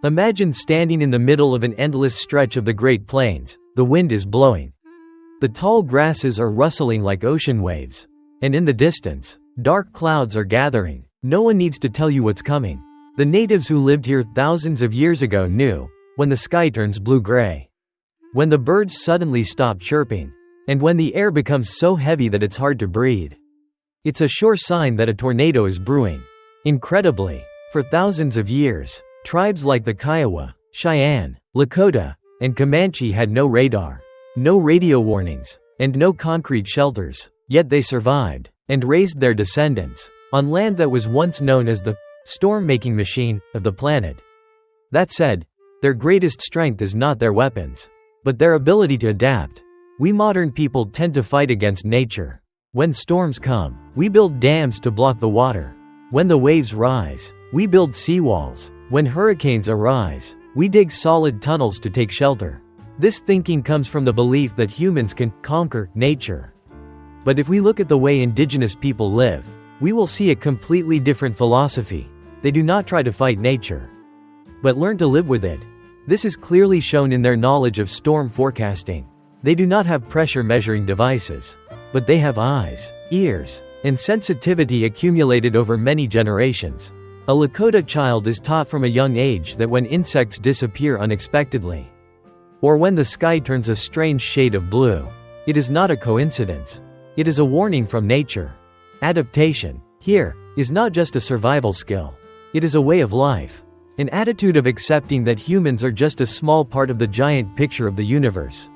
Imagine standing in the middle of an endless stretch of the Great Plains. The wind is blowing. The tall grasses are rustling like ocean waves. And in the distance, dark clouds are gathering. No one needs to tell you what's coming. The natives who lived here thousands of years ago knew when the sky turns blue-gray, when the birds suddenly stop chirping, and when the air becomes so heavy that it's hard to breathe. It's a sure sign that a tornado is brewing. Incredibly, for thousands of years, tribes like the Kiowa, Cheyenne, Lakota, and Comanche had no radar, no radio warnings, and no concrete shelters, yet they survived and raised their descendants on land that was once known as the storm-making machine of the planet. That said, their greatest strength is not their weapons, but their ability to adapt. We modern people tend to fight against nature. When storms come, we build dams to block the water. When the waves rise, we build seawalls. When hurricanes arise, we dig solid tunnels to take shelter. This thinking comes from the belief that humans can conquer nature. But if we look at the way indigenous people live, we will see a completely different philosophy. They do not try to fight nature, but learn to live with it. This is clearly shown in their knowledge of storm forecasting. They do not have pressure measuring devices, but they have eyes, ears, and sensitivity accumulated over many generations. A Lakota child is taught from a young age that when insects disappear unexpectedly, or when the sky turns a strange shade of blue, it is not a coincidence. It is a warning from nature. Adaptation, here, is not just a survival skill. It is a way of life. An attitude of accepting that humans are just a small part of the giant picture of the universe.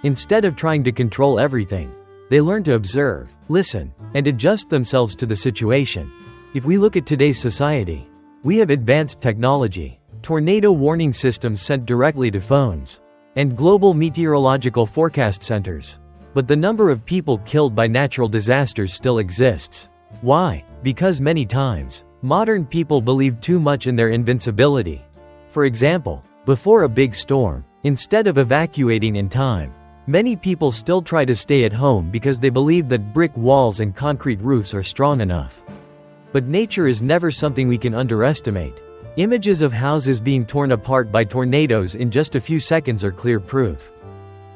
Instead of trying to control everything, they learn to observe, listen, and adjust themselves to the situation. If we look at today's society, we have advanced technology, tornado warning systems sent directly to phones, and global meteorological forecast centers. But the number of people killed by natural disasters still exists. Why? Because many times, modern people believe too much in their invincibility. For example, before a big storm, instead of evacuating in time, many people still try to stay at home because they believe that brick walls and concrete roofs are strong enough. But nature is never something we can underestimate. Images of houses being torn apart by tornadoes in just a few seconds are clear proof.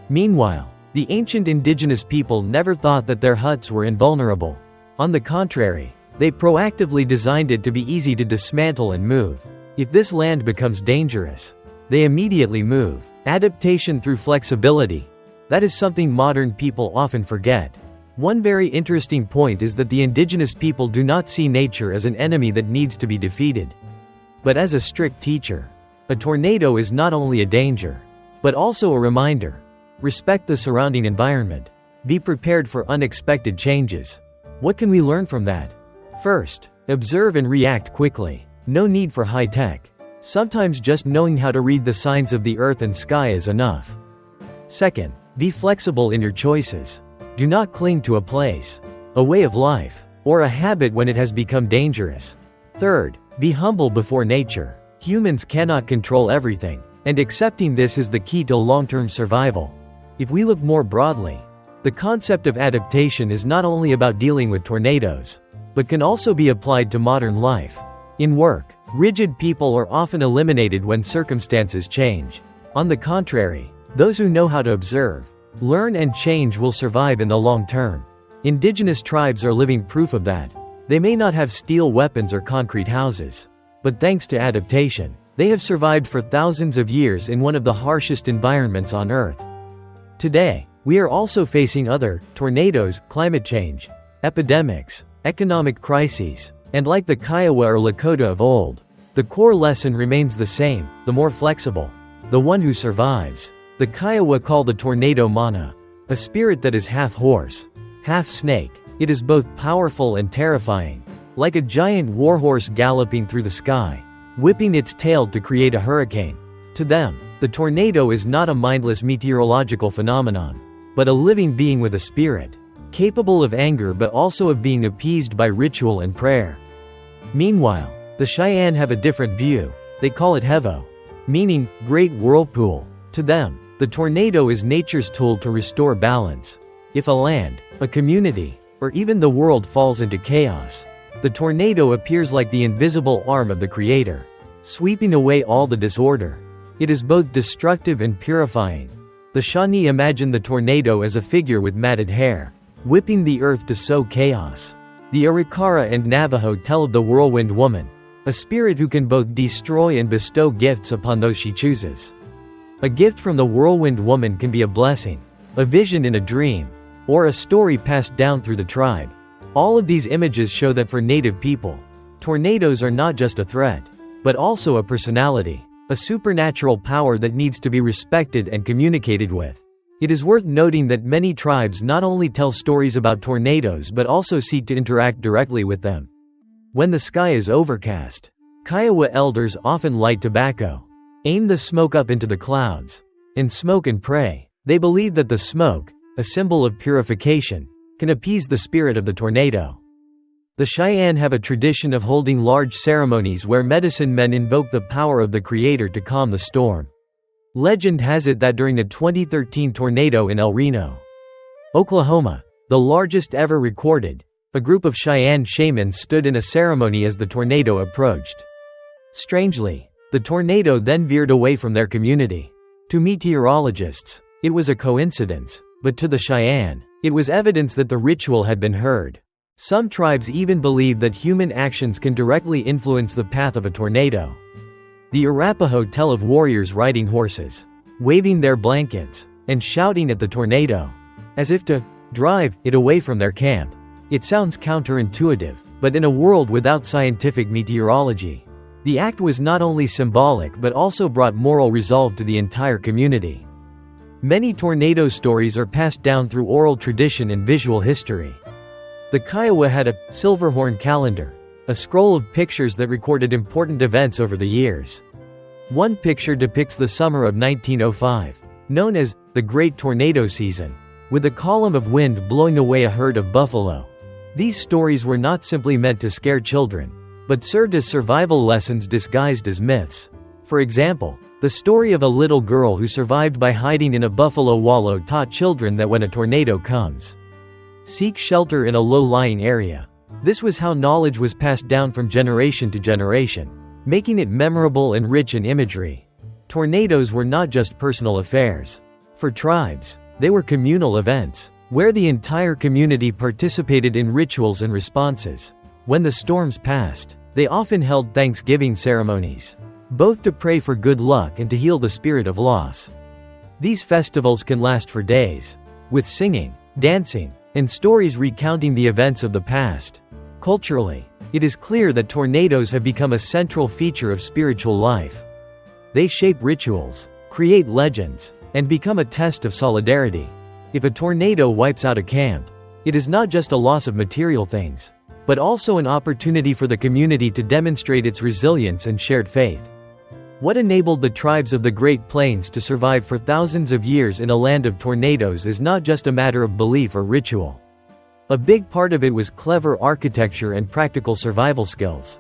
Meanwhile, the ancient indigenous people never thought that their huts were invulnerable. On the contrary, they proactively designed it to be easy to dismantle and move. If this land becomes dangerous, they immediately move. Adaptation through flexibility. That is something modern people often forget. One very interesting point is that the indigenous people do not see nature as an enemy that needs to be defeated, but as a strict teacher. A tornado is not only a danger, but also a reminder. Respect the surrounding environment. Be prepared for unexpected changes. What can we learn from that? First, observe and react quickly. No need for high tech. Sometimes just knowing how to read the signs of the earth and sky is enough. Second, be flexible in your choices. Do not cling to a place, a way of life, or a habit when it has become dangerous. Third, be humble before nature. Humans cannot control everything, and accepting this is the key to long-term survival. If we look more broadly, the concept of adaptation is not only about dealing with tornadoes, but can also be applied to modern life. In work, rigid people are often eliminated when circumstances change. On the contrary, those who know how to observe, learn and change will survive in the long term. Indigenous tribes are living proof of that. They may not have steel weapons or concrete houses, but thanks to adaptation, they have survived for thousands of years in one of the harshest environments on Earth. Today, we are also facing other tornadoes, climate change, epidemics, economic crises, and like the Kiowa or Lakota of old, the core lesson remains the same: the more flexible, the one who survives. The Kiowa call the tornado mana, a spirit that is half horse, half snake. It is both powerful and terrifying, like a giant warhorse galloping through the sky, whipping its tail to create a hurricane. To them, the tornado is not a mindless meteorological phenomenon, but a living being with a spirit, capable of anger but also of being appeased by ritual and prayer. Meanwhile, the Cheyenne have a different view. They call it hevo, meaning great whirlpool. To them, the tornado is nature's tool to restore balance. If a land, a community, or even the world falls into chaos, the tornado appears like the invisible arm of the Creator. sweeping away all the disorder. It is both destructive and purifying. The Shawnee imagine the tornado as a figure with matted hair, whipping the earth to sow chaos. The Arikara and Navajo tell of the whirlwind woman, a spirit who can both destroy and bestow gifts upon those she chooses. A gift from the whirlwind woman can be a blessing, a vision in a dream, or a story passed down through the tribe. All of these images show that for Native people, tornadoes are not just a threat, but also a personality, a supernatural power that needs to be respected and communicated with. It is worth noting that many tribes not only tell stories about tornadoes but also seek to interact directly with them. When the sky is overcast, Kiowa elders often light tobacco, aim the smoke up into the clouds, and smoke and pray. They believe that the smoke, a symbol of purification, can appease the spirit of the tornado. The Cheyenne have a tradition of holding large ceremonies where medicine men invoke the power of the Creator to calm the storm. Legend has it that during the 2013 tornado in El Reno, Oklahoma, the largest ever recorded, a group of Cheyenne shamans stood in a ceremony as the tornado approached. Strangely, the tornado then veered away from their community. To meteorologists, it was a coincidence, but to the Cheyenne, it was evidence that the ritual had been heard. Some tribes even believe that human actions can directly influence the path of a tornado. The Arapaho tell of warriors riding horses, waving their blankets, and shouting at the tornado, as if to drive it away from their camp. It sounds counterintuitive, but in a world without scientific meteorology, the act was not only symbolic but also brought moral resolve to the entire community. Many tornado stories are passed down through oral tradition and visual history. The Kiowa had a Silverhorn calendar, a scroll of pictures that recorded important events over the years. One picture depicts the summer of 1905, known as the Great Tornado Season, with a column of wind blowing away a herd of buffalo. These stories were not simply meant to scare children, but served as survival lessons disguised as myths. For example, the story of a little girl who survived by hiding in a buffalo wallow taught children that when a tornado comes, seek shelter in a low-lying area. This was how knowledge was passed down from generation to generation, making it memorable and rich in imagery. Tornadoes were not just personal affairs. For tribes, they were communal events, where the entire community participated in rituals and responses. When the storms passed, they often held Thanksgiving ceremonies, both to pray for good luck and to heal the spirit of loss. These festivals can last for days, with singing, dancing, and stories recounting the events of the past. Culturally, it is clear that tornadoes have become a central feature of spiritual life. They shape rituals, create legends, and become a test of solidarity. If a tornado wipes out a camp, it is not just a loss of material things, but also an opportunity for the community to demonstrate its resilience and shared faith. What enabled the tribes of the Great Plains to survive for thousands of years in a land of tornadoes is not just a matter of belief or ritual. A big part of it was clever architecture and practical survival skills.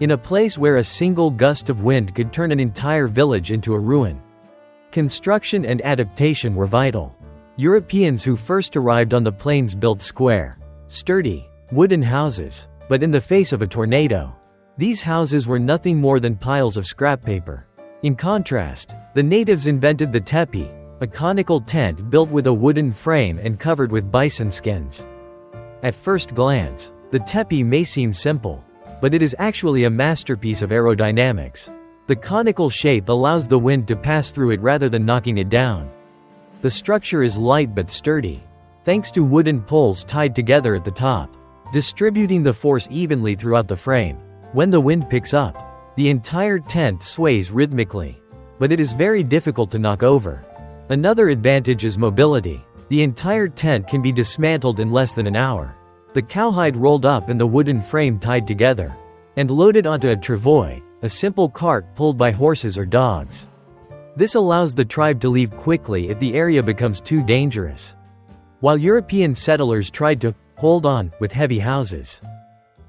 In a place where a single gust of wind could turn an entire village into a ruin, construction and adaptation were vital. Europeans who first arrived on the plains built square, sturdy, wooden houses, but in the face of a tornado, these houses were nothing more than piles of scrap paper. In contrast, the natives invented the teepee, a conical tent built with a wooden frame and covered with bison skins. At first glance, the teepee may seem simple, but it is actually a masterpiece of aerodynamics. The conical shape allows the wind to pass through it rather than knocking it down. The structure is light but sturdy, thanks to wooden poles tied together at the top, distributing the force evenly throughout the frame. When the wind picks up, the entire tent sways rhythmically, but it is very difficult to knock over. Another advantage is mobility. The entire tent can be dismantled in less than an hour. The cowhide rolled up and the wooden frame tied together, and loaded onto a travois, a simple cart pulled by horses or dogs. This allows the tribe to leave quickly if the area becomes too dangerous. While European settlers tried to hold on with heavy houses,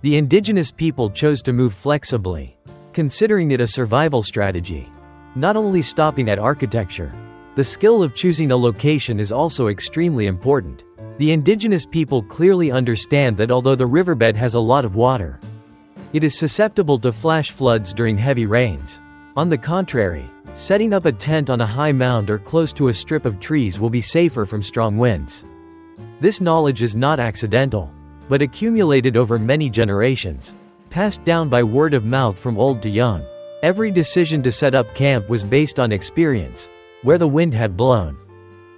the indigenous people chose to move flexibly, considering it a survival strategy. Not only stopping at architecture, the skill of choosing a location is also extremely important. The indigenous people clearly understand that although the riverbed has a lot of water, It is susceptible to flash floods during heavy rains. On the contrary, setting up a tent on a high mound or close to a strip of trees will be safer from strong winds. This knowledge is not accidental, but accumulated over many generations, passed down by word of mouth from old to young. Every decision to set up camp was based on experience, where the wind had blown,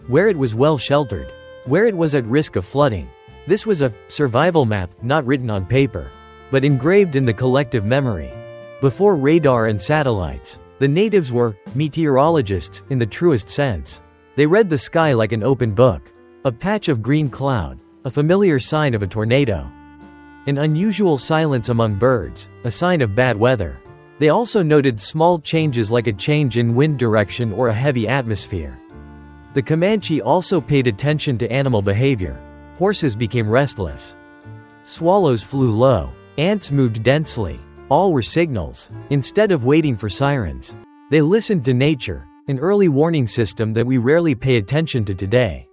where it was well sheltered, where it was at risk of flooding. This was a survival map, not written on paper, but engraved in the collective memory. Before radar and satellites, the natives were meteorologists in the truest sense. They read the sky like an open book. A patch of green cloud, a familiar sign of a tornado. An unusual silence among birds, a sign of bad weather. They also noted small changes like a change in wind direction or a heavy atmosphere. The Comanche also paid attention to animal behavior. Horses became restless. Swallows flew low. Ants moved densely. All were signals. Instead of waiting for sirens, they listened to nature, an early warning system that we rarely pay attention to today.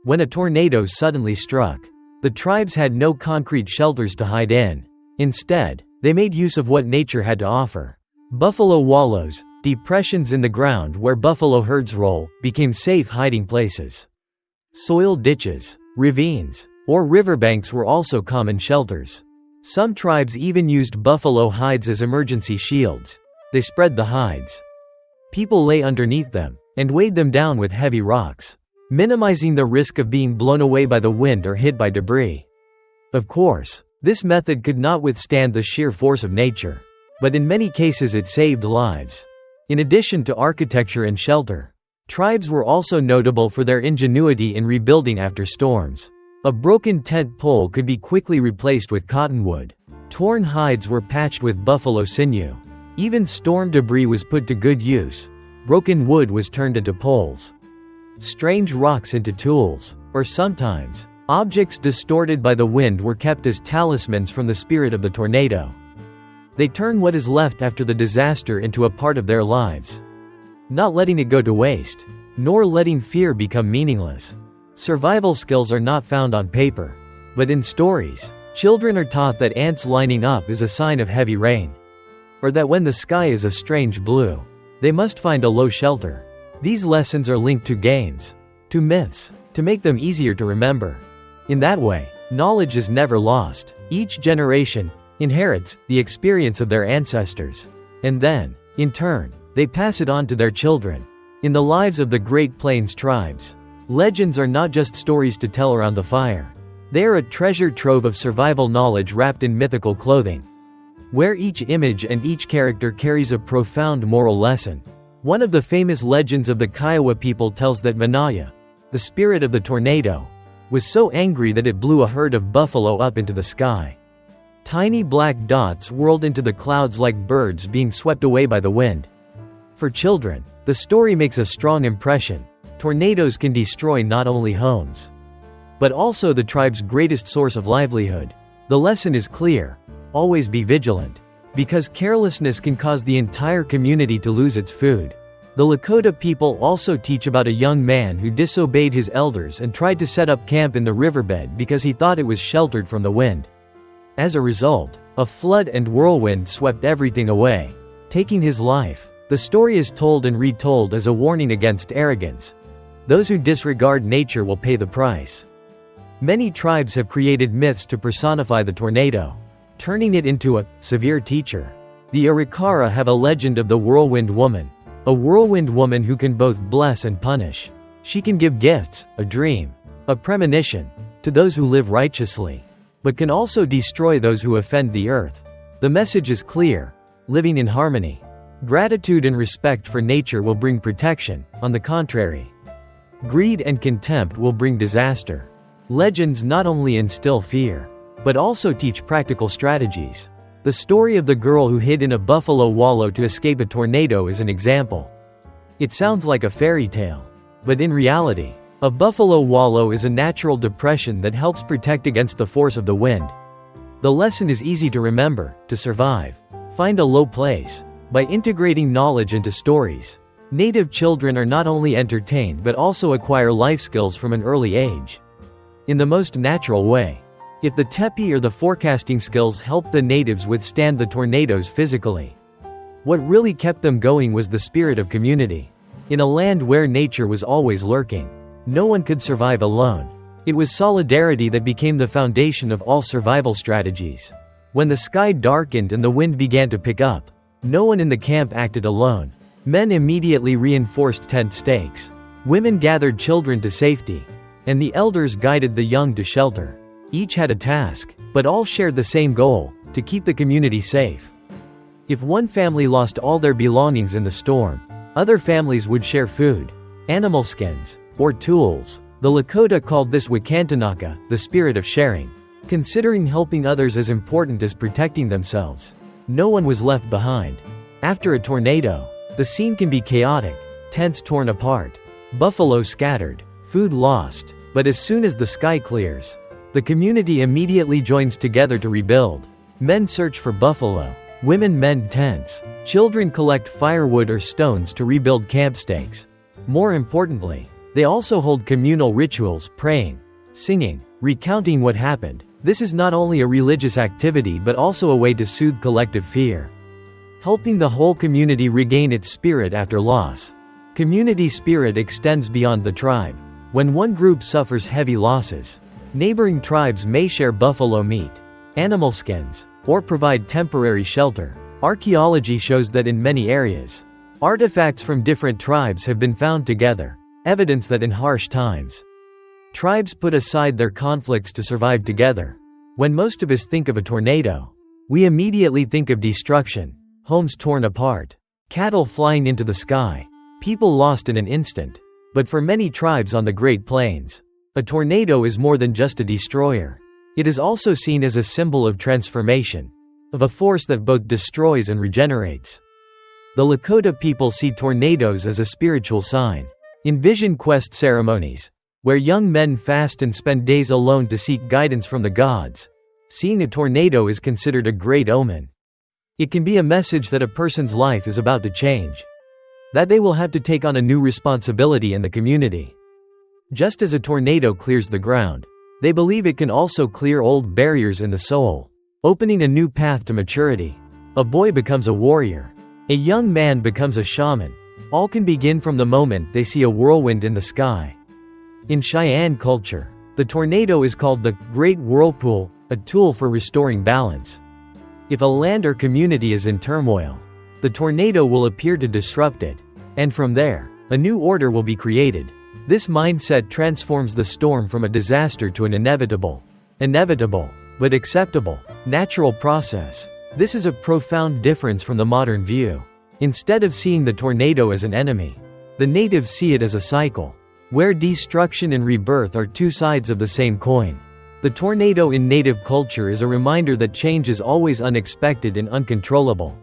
When a tornado suddenly struck, the tribes had no concrete shelters to hide in. Instead, they made use of what nature had to offer. Buffalo wallows, depressions in the ground where buffalo herds roll, became safe hiding places. Soil ditches, ravines, or riverbanks were also common shelters. Some tribes even used buffalo hides as emergency shields. They spread the hides. People lay underneath them, and weighed them down with heavy rocks, minimizing the risk of being blown away by the wind or hit by debris. Of course, this method could not withstand the sheer force of nature, but in many cases it saved lives. In addition to architecture and shelter, tribes were also notable for their ingenuity in rebuilding after storms. A broken tent pole could be quickly replaced with cottonwood. Torn hides were patched with buffalo sinew. Even storm debris was put to good use. Broken wood was turned into poles. Strange rocks into tools, or sometimes, objects distorted by the wind were kept as talismans from the spirit of the tornado. They turn what is left after the disaster into a part of their lives, not letting it go to waste, nor letting fear become meaningless. Survival skills are not found on paper, but in stories. Children are taught that ants lining up is a sign of heavy rain, or that when the sky is a strange blue, they must find a low shelter. These lessons are linked to games, to myths, to make them easier to remember. In that way, knowledge is never lost. Each generation inherits the experience of their ancestors, and then, in turn, they pass it on to their children. In the lives of the Great Plains tribes, legends are not just stories to tell around the fire. They are a treasure trove of survival knowledge wrapped in mythical clothing, where each image and each character carries a profound moral lesson. One of the famous legends of the Kiowa people tells that Manaya, the spirit of the tornado, was so angry that it blew a herd of buffalo up into the sky. Tiny black dots whirled into the clouds like birds being swept away by the wind. For children, the story makes a strong impression. Tornadoes can destroy not only homes, but also the tribe's greatest source of livelihood. The lesson is clear: always be vigilant, because carelessness can cause the entire community to lose its food. The Lakota people also teach about a young man who disobeyed his elders and tried to set up camp in the riverbed because he thought it was sheltered from the wind. As a result, a flood and whirlwind swept everything away, taking his life. The story is told and retold as a warning against arrogance. Those who disregard nature will pay the price. Many tribes have created myths to personify the tornado, turning it into a severe teacher. The Arikara have a legend of the whirlwind woman, a whirlwind woman who can both bless and punish. She can give gifts, a dream, a premonition, to those who live righteously, but can also destroy those who offend the earth. The message is clear: living in harmony, gratitude and respect for nature will bring protection. On the contrary, greed and contempt will bring disaster. Legends not only instill fear, but also teach practical strategies. The story of the girl who hid in a buffalo wallow to escape a tornado is an example. It sounds like a fairy tale, but in reality, a buffalo wallow is a natural depression that helps protect against the force of the wind. The lesson is easy to remember: to survive, find a low place. By integrating knowledge into stories, Native children are not only entertained but also acquire life skills from an early age, in the most natural way. if the tepi or the forecasting skills helped the natives withstand the tornadoes physically. What really kept them going was the spirit of community. In a land where nature was always lurking, no one could survive alone. It was solidarity that became the foundation of all survival strategies. When the sky darkened and the wind began to pick up, no one in the camp acted alone. Men immediately reinforced tent stakes. Women gathered children to safety, and the elders guided the young to shelter. Each had a task, but all shared the same goal: to keep the community safe. If one family lost all their belongings in the storm, other families would share food, animal skins, or tools. The Lakota called this Wakantanaka, the spirit of sharing, considering helping others as important as protecting themselves. No one was left behind. After a tornado, the scene can be chaotic: tents torn apart, buffalo scattered, food lost. But as soon as the sky clears, the community immediately joins together to rebuild. Men search for buffalo, women mend tents, children collect firewood or stones to rebuild camp stakes. More importantly, they also hold communal rituals, praying, singing, recounting what happened. This is not only a religious activity but also a way to soothe collective fear, helping the whole community regain its spirit after loss. Community spirit extends beyond the tribe. When one group suffers heavy losses, neighboring tribes may share buffalo meat, animal skins, or provide temporary shelter. Archaeology shows that in many areas, artifacts from different tribes have been found together, evidence that in harsh times, tribes put aside their conflicts to survive together. When most of us think of a tornado, we immediately think of destruction: homes torn apart, cattle flying into the sky, people lost in an instant. But for many tribes on the Great Plains, a tornado is more than just a destroyer. It is also seen as a symbol of transformation, of a force that both destroys and regenerates. The Lakota people see tornadoes as a spiritual sign. In vision quest ceremonies, where young men fast and spend days alone to seek guidance from the gods, seeing a tornado is considered a great omen. It can be a message that a person's life is about to change, that they will have to take on a new responsibility in the community. Just as a tornado clears the ground, they believe it can also clear old barriers in the soul, opening a new path to maturity. A boy becomes a warrior. A young man becomes a shaman. All can begin from the moment they see a whirlwind in the sky. In Cheyenne culture, the tornado is called the Great Whirlpool, a tool for restoring balance. If a land or community is in turmoil, the tornado will appear to disrupt it, and from there, a new order will be created. This mindset transforms the storm from a disaster to an inevitable, but acceptable, natural process. This is a profound difference from the modern view. Instead of seeing the tornado as an enemy, the natives see it as a cycle, where destruction and rebirth are two sides of the same coin. The tornado in native culture is a reminder that change is always unexpected and uncontrollable.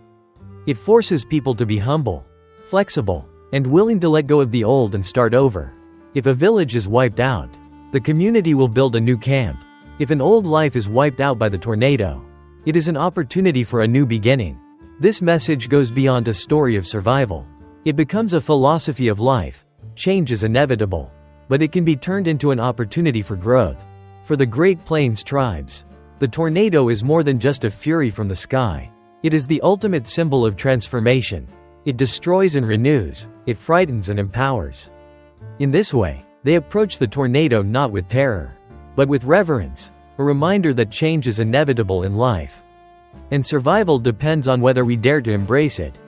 It forces people to be humble, flexible, and willing to let go of the old and start over. If a village is wiped out, the community will build a new camp. If an old life is wiped out by the tornado, it is an opportunity for a new beginning. This message goes beyond a story of survival. It becomes a philosophy of life. Change is inevitable, but it can be turned into an opportunity for growth. For the Great Plains tribes, the tornado is more than just a fury from the sky. It is the ultimate symbol of transformation. It destroys and renews, it frightens and empowers. In this way, they approach the tornado not with terror, but with reverence, a reminder that change is inevitable in life, and survival depends on whether we dare to embrace it.